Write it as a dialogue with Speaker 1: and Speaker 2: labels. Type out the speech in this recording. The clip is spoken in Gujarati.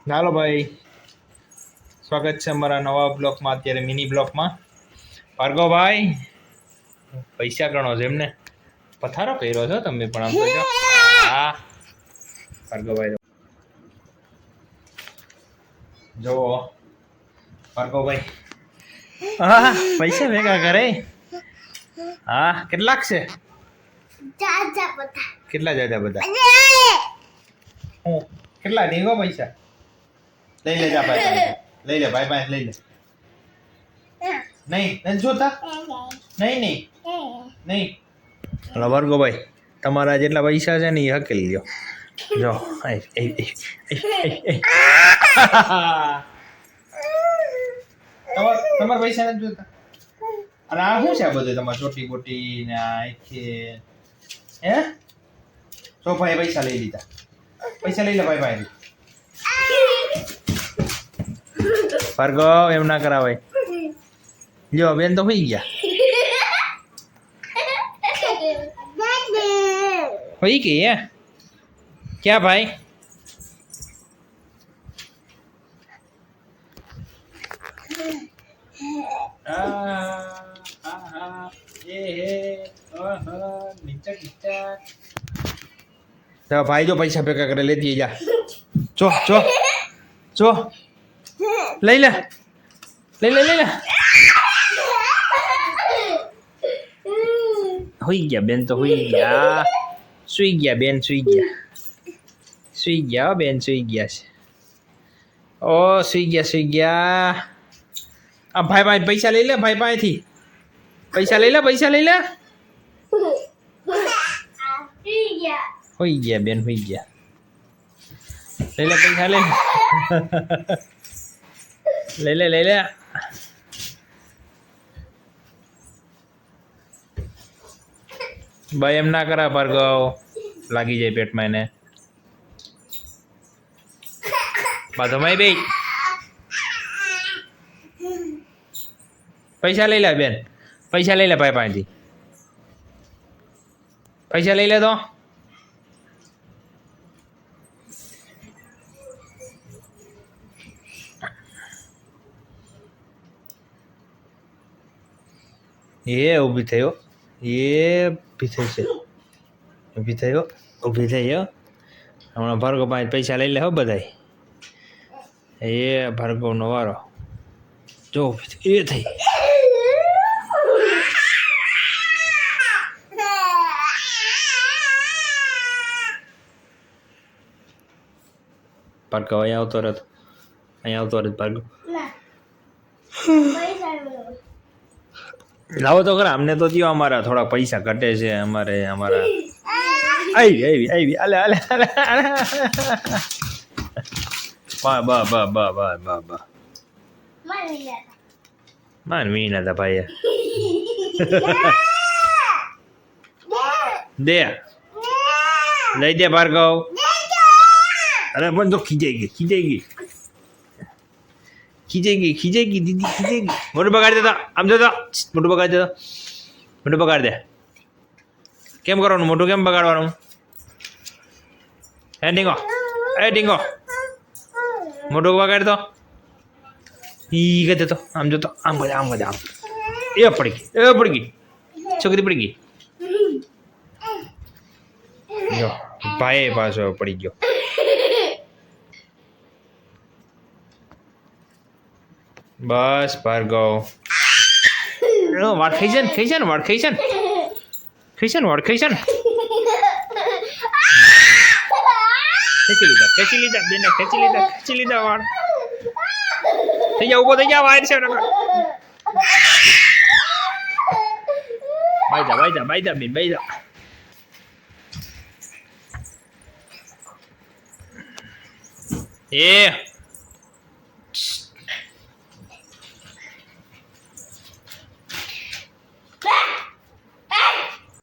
Speaker 1: હાલો ભાઈ, સ્વાગત છે અમારા નવા બ્લોકમાં. અત્યારે મિની બ્લોકમાં ભાર્ગવભાઈ પૈસા ગણો છે એમને. પથારો કર્યો છો તમે પણ. આમ તો જો હા ભાર્ગવભાઈ જો ભાર્ગવભાઈ હા પૈસા ભેગા કરે. હા કેટલાક છે? કેટલા જાજા બધા? હું કેટલા ઢીંગો પૈસા લઈ લે. જા ભાઈ લઈ લે. ભાઈ લઈ લે. નહીં નથી જોતા. નહીં હલો ભાર્ગવભાઈ, તમારા જેટલા પૈસા છે ને એ હકેલી લ્યો. જો તમારા પૈસા નથી જોતા. અને આ શું છે આ બધું તમારે ચોટી બોટી ને આ હે સોફાએ પૈસા લઈ લીધા. પૈસા લઈ લે ભાઈ. ભાર્ગવ એમ ના કરાવાય. જો બેન તો હોઈ ગયા. હોઈ ગઈ હે? ક્યાં ભાઈ? ભાઈ જો પૈસા ભેગા કરે લેતી જા. જો લઈ લે. હોઈ ગયા બેન તો હોઈ ગયા. સુઈ ગયા બેન, સુઈ ગયા બેન, સુઈ ગયા છે. ઓ સુઈ ગયા. આ ભાઈ પૈસા લઈ લે. ભાઈ પાસેથી પૈસા લઈ લે. હોઈ ગયા બેન, હોઈ ગયા. લઈ લે પૈસા લઈ લે. ભાઈ એમ ના કરા ભાર્ગવ, લાગી જાય પેટમાં એને. બાધોમાં બે પૈસા લઈ લે બેન. પૈસા લઈ લે ભાઈ પાસેથી. પૈસા લઈ લે તો. એ ઊભી થયો. ઊભી થયો. હમણાં ભાર્ગવ પાસે પૈસા લઈ લે હો બધાય. એ ભાર્ગવનો વારો. જો એ થઈ. ભાર્ગવ અહીંયા આવતો રહેતો. ભાર્ગવ લાવો તો ખરા. અમને તો દો. અમારા થોડા પૈસા ઘટે છે. અમારા આવી આલે બા માનવી ના હતા ભાઈ. દે લઈ દે ભાર્ગવ. અરે પણ તો ખીજાઈ ગઈ દીદી. મોટું બગાડી દેતા. આમ જતો મોટું બગાડી દે. કેમ કરવાનું? મોટું કેમ બગાડવાનું? હે ડીંગો મોટું બગાડી દો. ઈ ગયો તો આમ જતો. આમ એ પડી ગઈ છોકરી પડી ગઈ. જો ભાઈ પાછો પડી ગયો. બસ ભાર્ગવ વાળ ખાઈ છે ને. ખેંચી લીધા બેને. ખેંચી લીધા વાળ. થઈ જા ઉભો થઈ જા. વાયર છે. બાઈ જા બેન. એ